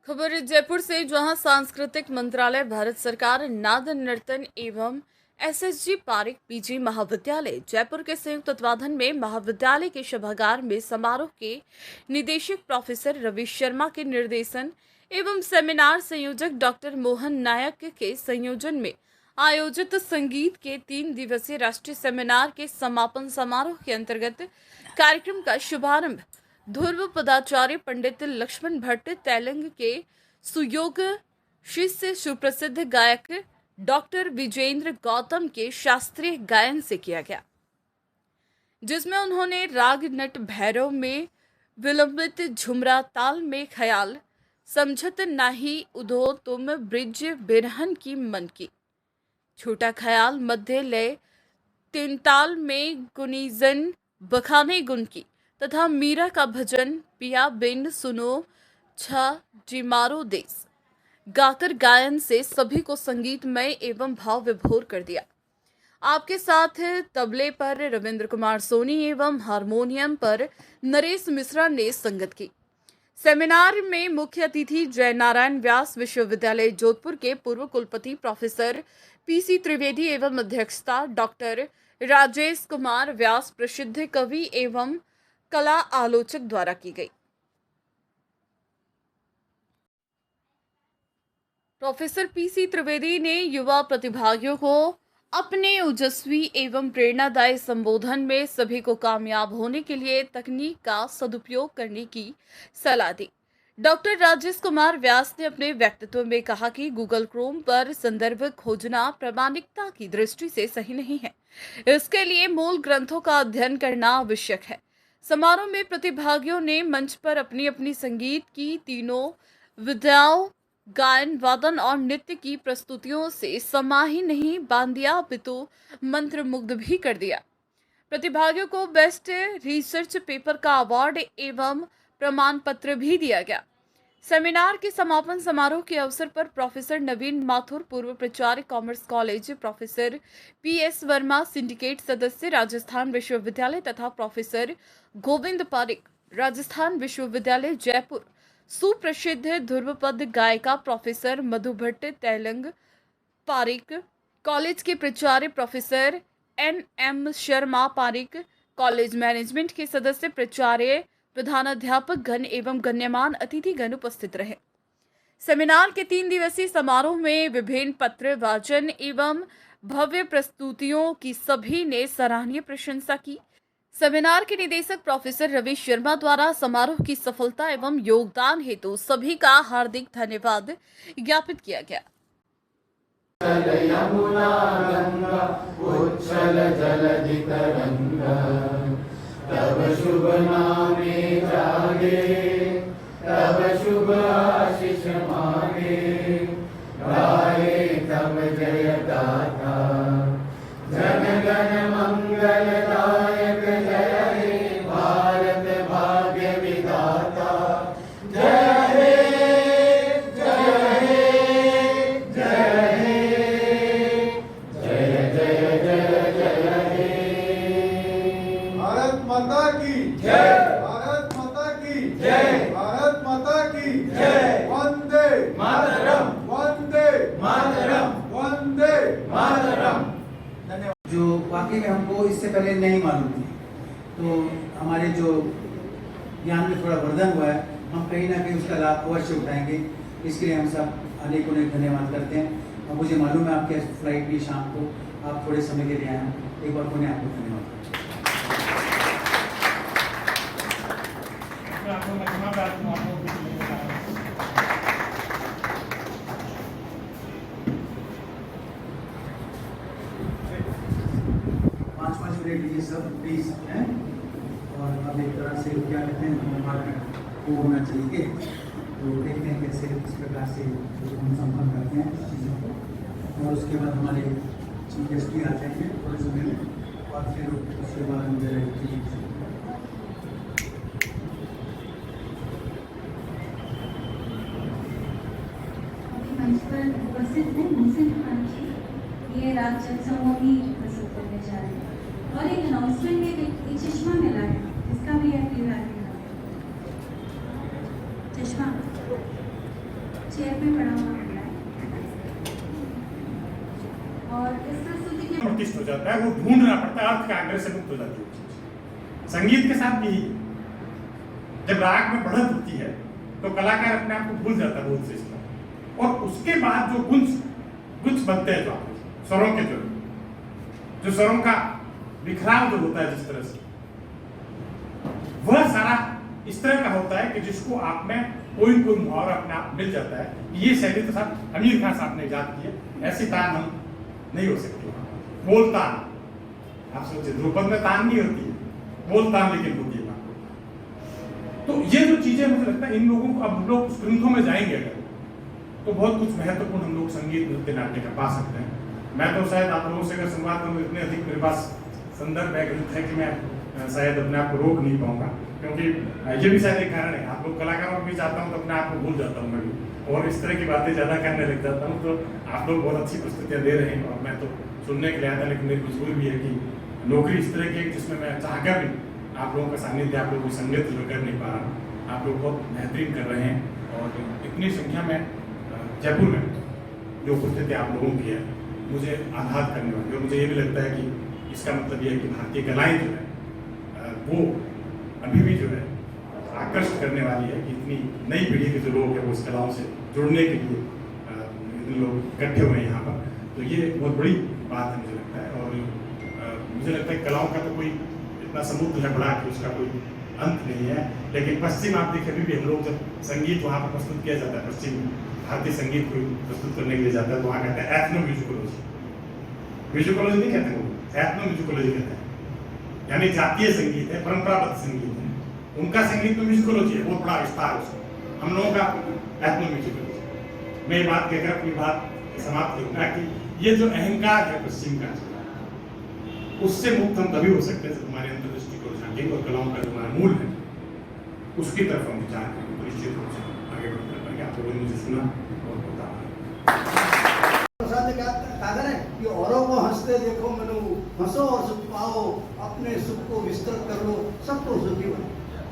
खबर जयपुर से, जहां सांस्कृतिक मंत्रालय, भारत सरकार, नाद नर्तन एवं एसएसजी पारिक पीजी महाविद्यालय जयपुर के संयुक्त तत्वाधान में महाविद्यालय के सभागार में समारोह के निदेशक प्रोफेसर रवि शर्मा के निर्देशन एवं सेमिनार संयोजक डॉक्टर मोहन नायक के संयोजन में आयोजित संगीत के 3 दिवसीय राष्ट्रीय सेमिनार के समापन समारोह के अंतर्गत कार्यक्रम का शुभारंभ ध्रुव पदाचार्य पंडित लक्ष्मण भट्ट तेलंग के सुयोग शिष्य सुप्रसिद्ध गायक डॉक्टर विजेंद्र गौतम के शास्त्रीय गायन से किया गया, जिसमें उन्होंने राग नट भैरव में विलंबित झुमरा ताल में ख्याल समझत नाही उदो तुम ब्रिज बिरहन की मन की, छोटा ख्याल मध्य लय तीन ताल में गुनीजन बखाने गुन की तथा मीरा का भजन पिया बिन सुनो छ जिमारो देश गाकर गायन से सभी को संगीतमय एवं भाव विभोर कर दिया। आपके साथ तबले पर रविंद्र कुमार सोनी एवं हारमोनियम पर नरेश मिश्रा ने संगत की। सेमिनार में मुख्य अतिथि जय नारायण व्यास विश्वविद्यालय जोधपुर के पूर्व कुलपति प्रोफेसर पीसी त्रिवेदी एवं अध्यक्षता डॉक्टर राजेश कुमार व्यास प्रसिद्ध कवि एवं कला आलोचक द्वारा की गई। प्रोफेसर पीसी त्रिवेदी ने युवा प्रतिभागियों को अपने ओजस्वी एवं प्रेरणादायी संबोधन में सभी को कामयाब होने के लिए तकनीक का सदुपयोग करने की सलाह दी। डॉक्टर राजेश कुमार व्यास ने अपने व्यक्तित्व में कहा कि गूगल क्रोम पर संदर्भ खोजना प्रामाणिकता की दृष्टि से सही नहीं है, इसके लिए मूल ग्रंथों का अध्ययन करना आवश्यक है। समारोह में प्रतिभागियों ने मंच पर अपनी अपनी संगीत की तीनों विधाओं गायन, वादन और नृत्य की प्रस्तुतियों से समा ही नहीं बांध दिया, अपितु मंत्रमुग्ध भी कर दिया। प्रतिभागियों को बेस्ट रिसर्च पेपर का अवार्ड एवं प्रमाण पत्र भी दिया गया। सेमिनार के समापन समारोह के अवसर पर प्रोफेसर नवीन माथुर, पूर्व प्राचार्य commerce college, professor PS Verma, syndicate सदस्य, राजस्थान विश्वविद्यालय तथा प्रोफेसर गोविंद पारिक, राजस्थान विश्वविद्यालय जयपुर, सुप्रसिद्ध ध्रुवपद गायिका प्रोफेसर मधु भट्ट तेलंग पारिक, कॉलेज के प्राचार्य professor N M. Sharma Pareek, college management के सदस्य, प्राचार्य, प्रधानाध्यापक गण एवं गण्यमान अतिथिगण उपस्थित रहे। सेमिनार के 3 दिवसीय समारोह में विभिन्न पत्र वाचन एवं भव्य प्रस्तुतियों की सभी ने सराहनीय प्रशंसा की। सेमिनार के निदेशक प्रोफेसर रवि शर्मा द्वारा समारोह की सफलता एवं योगदान हेतु सभी का हार्दिक धन्यवाद ज्ञापित किया गया। यमुना गंगा उच्छल जलधि तरंगा, तब शुभ नामे जागे, तब शुभ आशीष मांगे, गाए तब जय गाथा, जन गण मंगलदायक जय हे भारत भाग्य विधाता, जय हे जय हे जय हे जय जय जय जय हे। भारत माता की जय, भारत माता की जय, भारत माता की जय, वंदे मातरम, वंदे मातरम, वंदे मातरम। जो वाकई में हमको इससे पहले नहीं मालूम थी, तो हमारे जो ज्ञान में थोड़ा वर्धन हुआ है, हम कहीं ना कहीं उसका लाभ अवश्य उठाएंगे। इसके लिए हम सब अनेकों धन्यवाद करते हैं। और मुझे मालूम है आपके फ्लाइट भी शाम को, आप थोड़े समय के लिए आए हैं, एक बार पुनः आपको धन्यवाद। पाँच मिनट लीजिए सब प्लीज हैं। और अब एक तरह से क्या कहते हैं, वो होना चाहिए, तो देखते हैं कैसे इस प्रकार से हम संपन्न करते हैं चीज़ों को। और उसके बाद हमारे चीफ गेस्ट भी आ जाएंगे थोड़े समय में, और फिर उसके बाद मुझे मंच पर उपस्थित हैं मोहसिन खान जी, ये राग जत्सवों भी प्रस्तुत करने जा रहे हैं। और एक अनाउंसमेंट है कि चश्मा मिला है, इसका भी आप प्लीज आगे चश्मा चेयर पे पड़ा हुआ मिल रहा है। और इस प्रस्तुति के नोटिस हो जाता है, वो ढूंढना पड़ता है, अर्थ का आग्रह से मुक्त हो जाती है। संगीत के साथ भी जब राग में बढ़त होती है तो कलाकार अपने आप को भूल जाता है बहुत से इसमें, और उसके बाद जो गुंज बनते हैं, जो स्वरों के जो स्वरों का बिखराव जो होता है जिस तरह से, वह सारा इस तरह का होता है कि जिसको आप में कोई मुहावरा अपने आप मिल जाता है। ये शैली तो साहब अमीर खान साहब ने इजाद की है, ऐसी तान हम नहीं हो सकती। बोल तान, आप सोचिए ध्रुपद में तान नहीं होती है, बोल तान लेकिन होती है। तो ये जो चीजें मुझे लगता है इन लोगों को, अब लोग उस ग्रंथों में जाएंगे अगर, तो बहुत कुछ महत्वपूर्ण हम लोग संगीत नृत्य नाट्य का पा सकते हैं। मैं तो शायद आप लोगों से अगर संवाद करूँ, इतने अधिक मेरे पास संदर्भ है, ग्रंथ है कि मैं शायद अपने आप को रोक नहीं पाऊंगा, क्योंकि ये भी शायद एक कारण है। आप लोग कलाकारों को भी चाहता हूँ तो अपने आप को भूल जाता हूँ मैं भी, और इस तरह की बातें ज्यादा करने लग जाता हूँ। तो आप लोग बहुत अच्छी प्रस्तुतियाँ दे रहे हैं और मैं तो सुनने के लिए आया था, लेकिन मेरी मजबूरी भी है कि नौकरी इस तरह की है जिसमें मैं चाहकर भी आप लोगों का सानिध्य, आप लोगों की संगत जो कर नहीं पा रहा हूँ। आप लोग बहुत बेहतरीन कर रहे हैं, और इतनी संख्या में जयपुर में जो उपस्थिति आप लोगों की है मुझे आह्लाद करने वाली है। और मुझे ये भी लगता है कि इसका मतलब ये है कि भारतीय कलाएं जो है वो अभी भी जो है आकर्षित करने वाली है, कि इतनी नई पीढ़ी के जो लोग हैं वो इस कलाओं से जुड़ने के लिए इतने लोग इकट्ठे हुए हैं यहाँ पर। तो ये बहुत बड़ी बात है मुझे लगता है। और मुझे लगता है कलाओं का तो कोई इतना समुद्र है बड़ा कि उसका कोई अंत नहीं है। लेकिन पश्चिम आप देखिए, अभी भी हम लोग जब संगीत वहाँ पर प्रस्तुत किया जाता है, पश्चिम भारतीय संगीत को प्रस्तुत करने के लिए जाता है, तो वहाँ कहते हैं एथनो म्यूजिकोलॉजी। म्यूजिकोलॉजी नहीं कहते वो, एथनो म्यूजिकोलॉजी कहते हैं, यानी जातीय संगीत है, परंपरागत संगीत है। उनका संगीत में म्यूजिकोलॉजी है, बहुत बड़ा विस्तार है उसका। हम लोगों का एथनो म्यूजिकोलॉजी। मैं ये बात कहकर अपनी बात समाप्त करूंगा कि ये जो अहंकार है पश्चिम का, उससे मुक्त हम तभी हो सकते हैं जब हमारे अंदर दृष्टिकोण झांकेंगे और कलाओं का जो हमारा मूल है उसकी तरफ हम विचार करेंगे, तो निश्चित रूप से आगे बढ़कर पाएंगे। आप लोगों ने मुझे सुना और बता प्रसाद ने कहा है कि औरों को हंसते देखो मनु, हंसो और सुख पाओ, अपने सुख को विस्तृत कर लो, सबको सुखी बनो,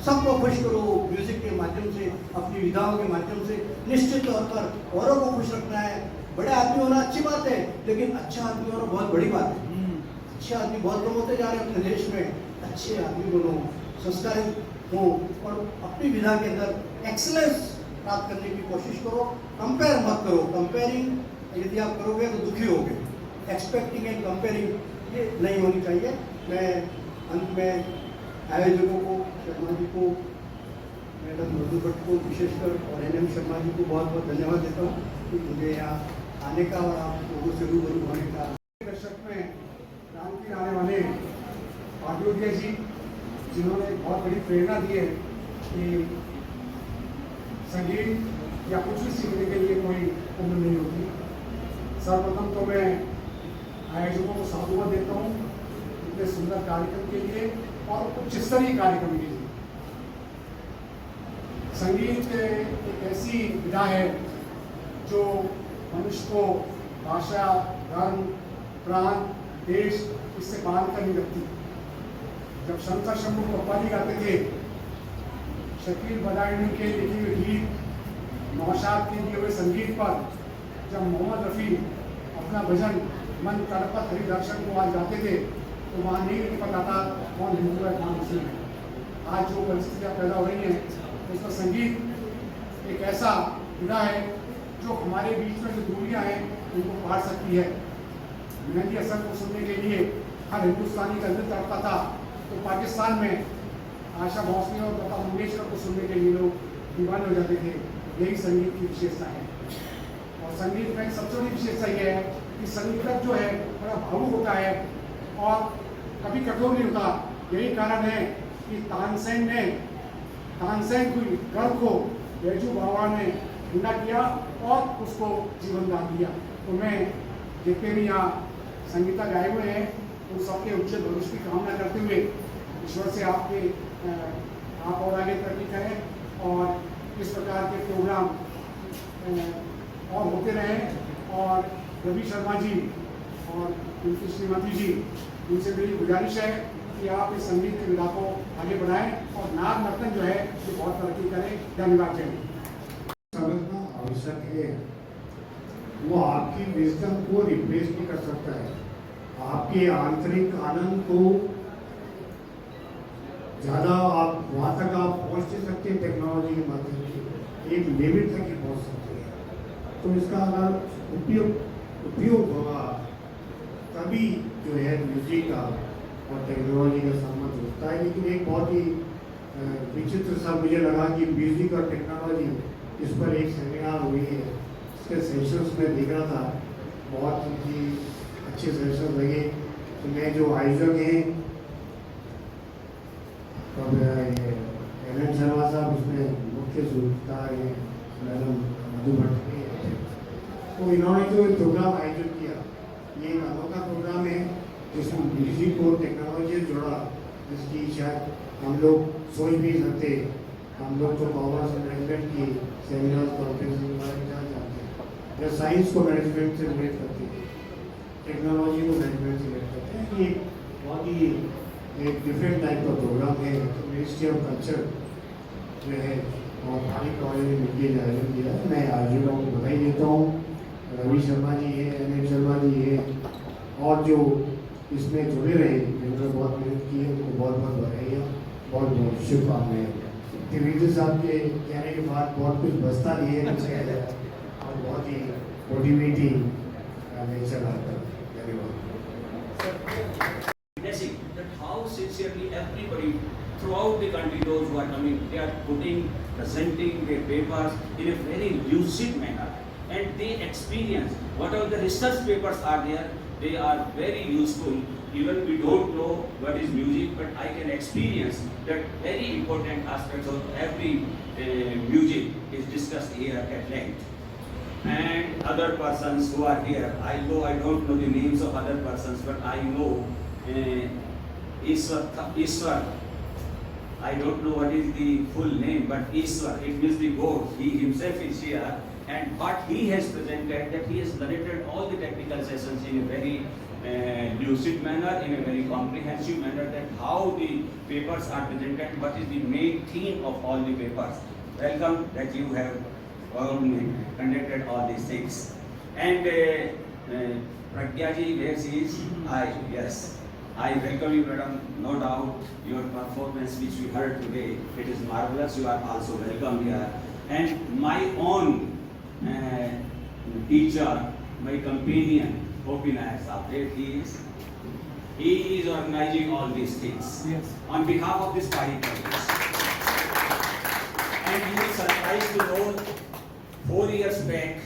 सबको खुश करो म्यूजिक के माध्यम से, अपनी विधाओं के माध्यम से। निश्चित तौर पर औरों को खुश रखना है। बड़े आदमी होना अच्छी बात है, लेकिन अच्छा आदमी होना बहुत बड़ी बात है। अच्छे आदमी बहुत कम होते जा रहे हैं अपने देश में। अच्छे आदमी बनो, संस्कारित हो, और अपनी विधा के अंदर एक्सीलेंस प्राप्त करने की कोशिश करो। कंपेयर मत करो। कंपेयरिंग यदि आप करोगे तो दुखी होगे। एक्सपेक्टिंग एंड कंपेयरिंग ये नहीं होनी चाहिए। मैं अंत में आयोजकों को, शर्मा जी को, मैडम मधु भट्ट को विशेषकर, और NM शर्मा जी को बहुत बहुत धन्यवाद देता हूँ कि मुझे यहाँ आने का और आप लोगों से रूबरू होने का। दशक में राम की आने वाले आदित्य जी, जिन्होंने बहुत बड़ी प्रेरणा दी है कि संगीत या कुछ भी सीखने के लिए कोई उम्र नहीं होती। सर्वप्रथम तो मैं आयोजकों को साधुवाद देता हूँ इतने सुंदर कार्यक्रम के लिए और उच्च स्तरीय कार्यक्रम के लिए। संगीत एक ऐसी विधा है जो मनुष्य को भाषा, धर्म, प्रांत, देश इससे बाहर कर नहीं रखती। जब शंकर शंभू कव्वाली गाते थे, शकील बदायूं के लिखे हुए गीत, नौशाद के दिए हुए संगीत पर जब मोहम्मद रफ़ी अपना भजन मन तड़पत हरिदर्शन को आज गाते थे, तो वहाँ नहीं पता था कौन हिंदू है कौन मुस्लिम है। आज जो परिस्थितियाँ पैदा हो रही हैं, उसका संगीत एक ऐसा विधा है जो हमारे बीच में जो दूरियाँ हैं उनको पार सकती है। मेहंदी हसन को सुनने के लिए हर हिंदुस्तानी का दिल तड़पता था, तो पाकिस्तान में आशा भोसले और लता मंगेशकर को सुनने के लिए लोग दीवाने हो जाते थे। यही संगीत की विशेषता है। और संगीत में सबसे बड़ी विशेषता यह है कि संगीतक जो है बड़ा भावुक होता है और कभी कठोर नहीं होता। यही कारण है कि तानसेन की गर्भ को बैजू बावड़ा ने ठंडा किया और उसको जीवन दान दिया। तो मैं जितने भी यहाँ संगीतक आए हुए हैं उन सबके उज्जवल भविष्य की कामना करते हुए ईश्वर से आप और आगे तरक्की करें और इस प्रकार के प्रोग्राम और होते रहें। और रवि शर्मा जी और उनकी श्रीमती जी, उनसे मेरी गुजारिश है कि आप इस संगीत की विधा को आगे बढ़ाएं और नाग नर्तन जो है ये बहुत तरक्की करें। धन्यवाद। जय हिंद। दर्शक है, वो आपकी विजडम को रिप्लेस नहीं कर सकता है। आपके आंतरिक आनंद को ज़्यादा आप वहाँ तक आप पहुँच नहीं सकते टेक्नोलॉजी के माध्यम से, एक लिमिट तक ही पहुँच सकते हैं। तो इसका अगर उपयोग होगा तभी जो है म्यूजिक का और टेक्नोलॉजी का संबंध होता है। लेकिन एक बहुत ही विचित्र सा मुझे लगा कि म्यूजिक और टेक्नोलॉजी, इस पर एक सेमिनार हुई है, इसके सेशंस में देख रहा था, बहुत ही अच्छे सेशन लगे। तो मैं जो आयोजक हैं और एन शर्मा साहब, उसमें मुख्य सूत्रधार हैं मैडम मधु भट्ट हैं, तो इन्होंने जो प्रोग्राम आयोजित किया, ये एक अनोखा प्रोग्राम है जिसमें म्यूजिक और टेक्नोलॉजी जोड़ा, जिसकी शायद हम लोग सोच भी नहीं सकते। हम लोग तो कॉमर्स मैनेजमेंट की सेमिनार कॉन्फ्रेंस के बारे में क्या जानते हैं, या साइंस को मैनेजमेंट से रिलेट करते हैं, टेक्नोलॉजी को मैनेजमेंट से रिलेट करते हैं। ये बहुत ही एक डिफरेंट टाइप का प्रोग्राम है। तो मिनिस्ट्री ऑफ कल्चर जो है और खाली कॉलेज ने मिलकर आयोजन किया है। मैं आयोजकों को बधाई देता हूँ, रवि शर्मा जी है, एन शर्मा जी है, और जो इसमें जुड़े रहे, जिन्होंने बहुत मेहनत की है, उनको बहुत बहुत बधाई, बहुत बहुत शुभकामनाएं। त्रिवेदी साहब के कहने के बाद बहुत कुछ बचता नहीं है कुछ कह जाए, और बहुत ही मोटिवेटिंग नेचर आता है। धन्यवाद। That how sincerely everybody throughout the country, those who are coming, they are presenting their papers in a very lucid manner, and they experience whatever the research papers are there, they are very useful. Even we don't know what is music, but I can experience that very important aspects of every music is discussed here at length. And other persons who are here, I don't know the names of other persons, but I know Ishwar. I don't know what is the full name, but Ishwar, it means the God. He himself is here, and what he has presented, that he has narrated all the technical sessions in a very lucid manner, in a very comprehensive manner, that how the papers are presented, what is the main theme of all the papers. Welcome that you have conducted all these things. And Pragya ji, where she is? Yes. I welcome you, madam. No doubt your performance which we heard today, it is marvelous. You are also welcome here. And my own teacher, my companion, Gopinath Saab, there he is. He is organizing all these things. Yes. On behalf of this Pari College. And you will surprised to know, 4 years back,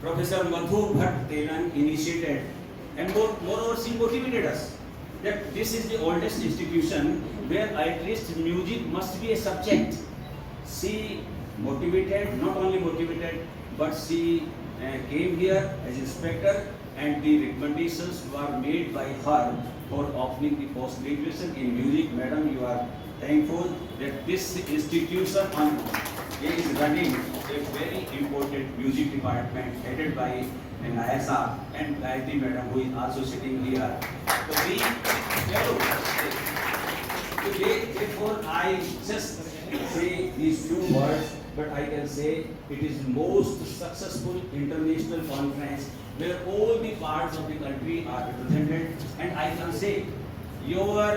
Professor Madhu Bhatt Telan initiated, and moreover she motivated us, that this is the oldest institution where at least music must be a subject. She motivated, not only motivated, but she came here as inspector, and the recommendations were made by her for opening the post-graduation in music. Madam, you are thankful that this institution is running a very important music department headed by Nayasa and Gayatri madam, who is also sitting here. So we today, therefore I just say these few words, but I can say it is most successful international conference where all the parts of the country are represented, and I can say your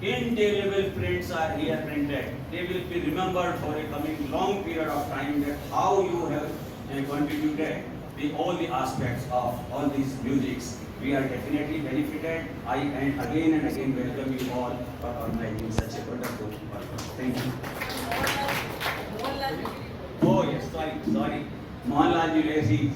indelible prints are here printed. They will be remembered for a coming long period of time, that how you have contributed all the aspects of all these musics. We are definitely benefited. I and again welcome you all for organizing such a wonderful purpose. Thank you. Oh yes, sorry. Mohanlal ji,